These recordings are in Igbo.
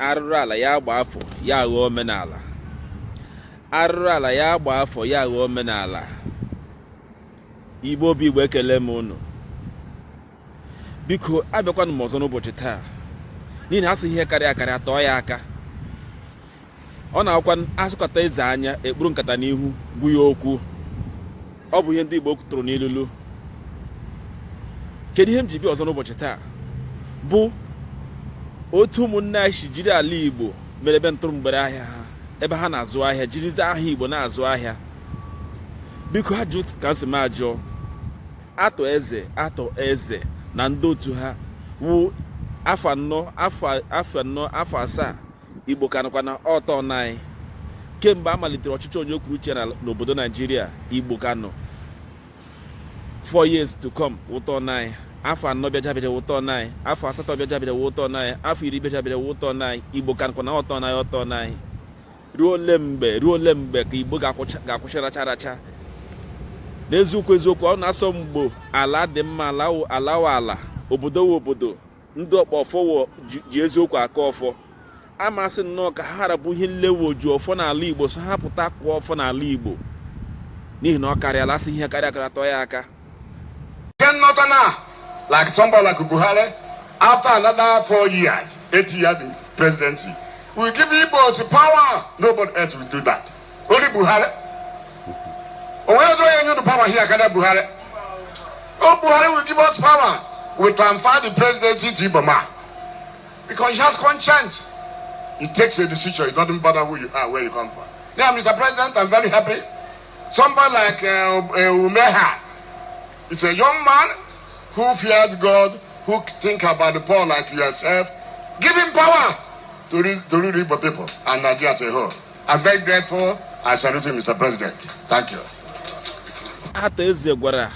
arụrụ ala ya agba afọ ya aghọọ omenala. Arụrụ ala ya agba afọ ya aghọọ omenala. Igbo obi Igbo ekele m unu. Biko abịakwanụ m ọzọ n'ụbọchị taa n'ihi na asị ihe karịa tọọ ya aka. Ọ na-akwa asụkọta eze anya ekpuru nkata n'ihu gwu ya okwu. Ọ bụ ihe ndị Igbo tụrụ n'ilulu. Kedu ihe m ji bịa ọzọ n'ụbọchị taa bụ otu ụmụnne anyị si jiri ala Igbo mere ebe ntụrụmgbere ahịa ha, ebe ha na-azụ ahịa, jirizie aha Igbo na-azụ ahịa. Biko ha jụ ka nsị m ajụọ, atọ eze na ndị otu ha wụ afọ asaa Igbo ka nọkwa na ọtọ anyị. Kemgbe a malitere ọchịchị onye kwuru uche n'obodo Naijiria, Igbo ka nọ 4 years to come ụtọ anyị. Afọ 4 bịaja ụtọ anyị, afọ 8 bịaja ụtọ anyị, afọ 10 bịaja ụtọ anyị. Igbo ka nọkwa na ọtọ anyị. Ruo ole mgbe ka Igbo ga-akwụsị racha? N'eziokwu ọ na-asọ mgbo ala dị mma, ala obodo ndị ọkpọfọ ji eziokwu aka ọfọ. Amasị nnọọ ka ha harapụ ihe nlewoju ọfọ n'ala Igbo, so ha pụta kụọ ọfọ n'ala Igbo n'ihi na ọ karịala, asị ihe karịa tọọ ya aka. Like somebody like Buhari, after another 4 years, 8 years in presidency, we give Igbos the power. Nobody else will do that. Only Buhari. Where do you the power here? Can Buhari? Oh, Buhari will give us power. We transfer the presidency to Iboma because he has conscience. He takes a decision. It doesn't bother who you are, where you come from. Now, Mr. President, I'm very happy. Somebody like Umeha is a young man who fears God, who think about the poor like yourself. Give him power to rule Igbo people and Nigeria as a whole. I'm very grateful. I salute you, Mr. President. Thank you. Ata eze gwara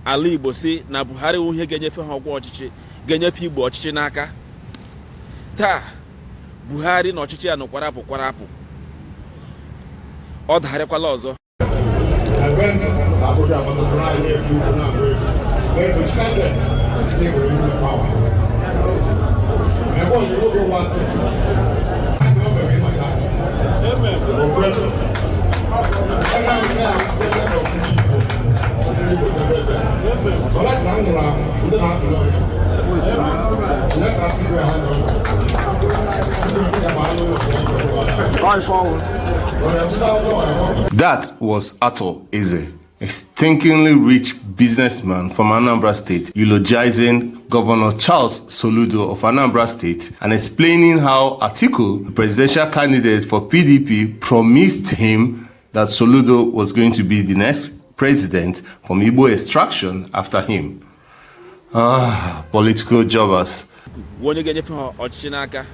ala Igbo si na Buhari wụ ihe ga-enyefe ha ọgwụ ọchịchị, ga-enyefe Igbo ọchịchị n'aka. Taa Buhari na ọchịchị ya nọkwara apụ. Ọ dagharịkwala ọzọ. That was Ato Eze, a stinkingly rich businessman from Anambra State, eulogizing Governor Charles Soludo of Anambra State and explaining how Atiku, the presidential candidate for PDP, promised him that Soludo was going to be the next president from Igbo extraction after him. Political jobbers. Onye ga-enyefe ha ọchịchị n'aka,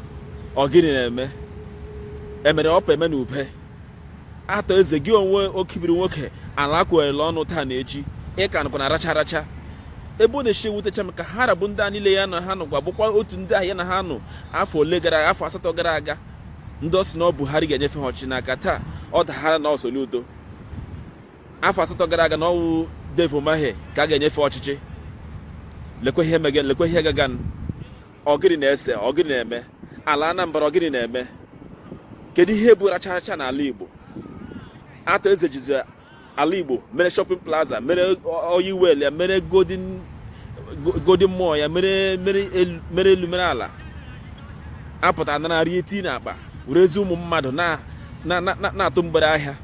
ọ gịnị na-eme? Emere ọpa eme n'upe. Atọ eze gị onwe okibiri nwoke ala kwere ọnụ taa na echi, ịka nọkwa na racha. Ebe ọ na-eshi wutecha maka ha rabụ ndị a niile ya na ha nọgwa bụkwa otu ndị ahịa na ha nọ afọ 8 gara aga. Ndị ọ sị na Buhari ga-enyefe ha ọchịchị n'aka, taa ọ daghara na Soludo. Afọ 8 gara aga na ọwụ Dave Umahi ka a ga-enyefe ọchịchị. Lekwe ihe gagan. Ọgịrị na-ese, ọgịrị na-eme. Ala Anambra ọgịrị na-eme. Kedu ihe bụ racha n'ala Igbo? Atọ eze jizi ala Igbo mere shopping plaza, mere oyiwel ya, mere golden mall ya, mere elu mere ala. Apụta na narị eti na akpa werezi ụmụ mmadụ na-atụ mgbere ahịa.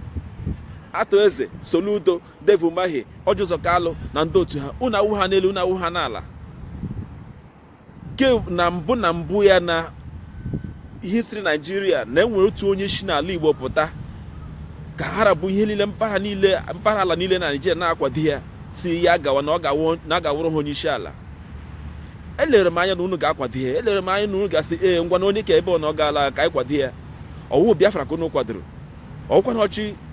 Atọ eze Soludo, Dave Umahi, Ọjụzọ Kalụ na ndị otu ha, unu awụ ha n'elu, unu awụ ha n'ala. Ke na mbụ ya na history Nigeria na enwere otu onye si n'ala Igbo pụta ka harabụ ihe niile mpaghara ala niile na Nigeria na-akwado ya, si ya gawa na ọ ga-awụrụ ha onye isi ala. Elere m anya na unu ga-akwado ya, elere m anya na unu ga-asị ngwa na onye ka ebe ọ na ọ gaala ka anyị kwado ya. Ọwụ Biafra ka unu kwadoro, ọwụkwa na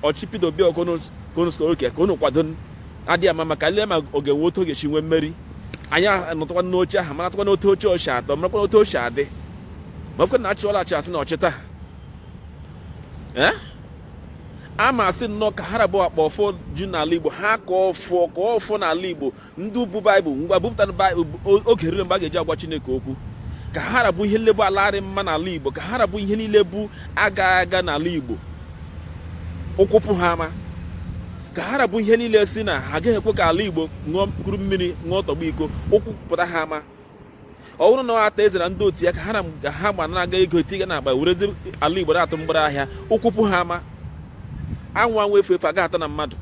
ọchị Peter Obi ka unu kwado adịghị ama maka ile ma oge nwe otu oge chi nwee mmeri. Anyị anọtụkwa n'oche ahụ, maratụkwa n'otu oche ọchị atọ, marakwa n'otu oche adị. Ma ọkwa na-achị ọlachi asị na ọchịta. ama asị nnọọ ka ha rabụ akpa ọfọ ju n'ala Igbo, ha ka ọfọ n'ala Igbo, ndị ubu Baịbụl ngwa bupụta Baịbụl oge rere mgbe a ga-eji agwa Chineke okwu. ka ha rabụ ihe nlebu ala mma n'ala Igbo, ka ha rabụ ihe niile bụ aga n'ala Igbo ụkwụpụ ha ama, ka ha rabụ ihe niile si na ha agaghị ekwe ka ala Igbo ṅụọ kuru mmiri ṅụọ tọgbọ iko ụkwụpụta ha ama. Ọ bụrụ na ọ ata eze na ndị otu ya ka ha gba na-aga ego etiga na akpa werezi ala Igbo na-atụ mgbere ahịa ụkwụpụ ha ama, anwụ efu efu agaghị ata na mmadụ,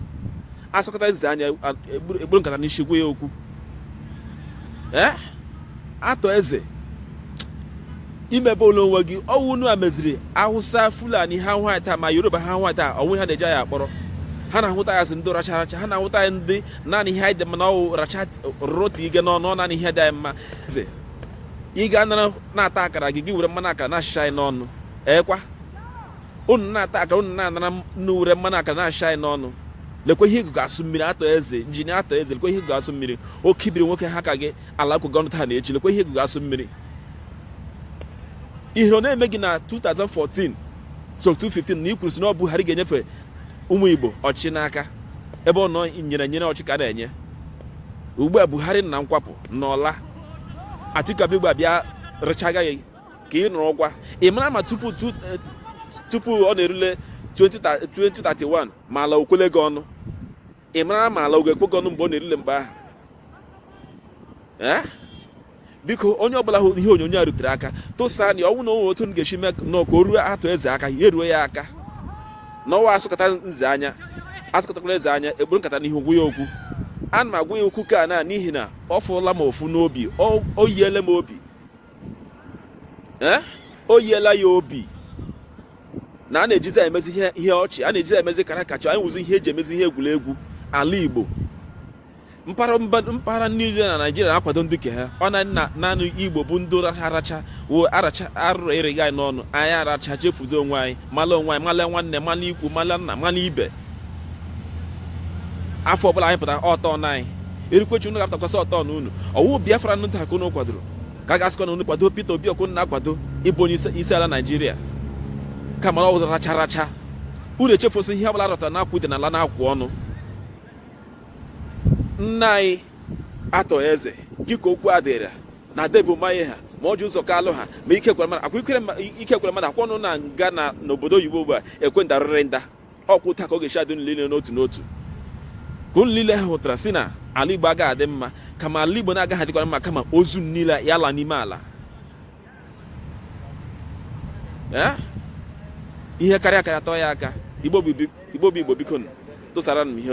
asọkọta eze anya egburu nkata n'isi gwa ya okwu. Atọ eze imebe ụlọ onwe gị ọwụ unu a meziri Hausa, Fulani ha nwaanyị taa ma Yoruba ha nwaanyị taa onwe ha na-eji ya akpọrọ. Ha na-ahụta ya sị ndị racha, ha na-ahụta ya ndị naanị ihe anyị dị mma na ọwụ racha roti ige n'ọnụ naanị ihe dị anyị mma. Eze ị ga na-ata akara gị were mmanụ akara na-achịcha anyị n'ọnụ, ekwa unu na-ata akara unu na-anara were mmanụ akara na-achịcha anyị n'ọnụ. Lekwe ihe ịgụ ga-asụ mmiri. Atọ eze, injinia Atọ eze, lekwe ihe ịgụ ga-asụ mmiri. Oke ibiri nwoke ha ka gị ala akwụkwọ ọnụ taa na-echi, lekwe ihe ịgụ ga-asụ mmiri. Ihe ọ na-eme gị na 2014 so 2015 na ikwuru si na ọ Buhari ga-enyefe ụmụ Igbo ọchịchị n'aka, ebe ọ nọ nyere ọchị ka a na-enye. Ugbu a Buhari na nkwapụ n'ọla, Atiku Abịagba bịa rechaga gị ka ị nụrụ ọkwa. Ị mara ma tupu ọ na-erule 2031 ma ala okwele gị ọnụ, ị mara ma ala oge ekwe gị ọnụ mgbe ọ na-erule mgbe ahụ. Biko onye ọbụla hụ ihe onyonyo a rutere aka tụsa na ọnwụ na onwe otu ga-esi mee nọ ka o ruo Atọ eze aka, ya eruo ya aka n'ọnwa asụkọta nze anya, asụkọtakwara eze anya egburu nkata n'ihu gwu ya okwu. Ana m agwa ya okwu ka na n'ihi na ọ fụla m ofu n'obi, o yiele m obi, o yiela ya obi na a na-ejizi emezi ihe ọchị, a na-ejizi emezi karakacha, anyị wụzi ihe eji emezi ihe egwuregwu ala Igbo. Mpaghara niile na Naịjirịa na-akwado ndị ke ha, ọ naanị Igbo bụ ndị aracha arụrụ erighị anyị n'ọnụ, anyị aracha chefuzi onwe anyị, mala onwe anyị, mala nwanne, mala ikwu, mala nna, mala ibe. Afọ ọbụla anyị pụtara ọtọ na anyị erikwechi unu ga-apụtakwasị ọtọ na unu. Ọwụ Biafra ndị aka unu kwadoro ka a ga-asịkwa na unu kwado Peter Obi ọkụ na-akwado ịbụ onye isi ala Naịjirịa, kama ọ wụzara racha. Unu echefusi ihe ọbụla rọtara na akwụ dị n'ala na-akwụ ọnụ. Nna anyị Atọ eze gị ka okwu adịrị na devil manye ha ma ọ ji ụzọ ka alụ ha ma ike kwere mmadụ akwụ ọnụ na nga n'obodo oyibo ugbu a ekwe ndarịrị nda ọkwụ taa ka ọ ga-esi adị niile n'otu n'otu. Ka unu niile ha hụtara si na ala Igbo agaghị adị mma, kama ala Igbo na-agaghị adịkwa mma, kama ozu niile ya ala n'ime ala. Ihe karịa atọ ya aka. Igbo bụ Igbo biko tụsara m ihe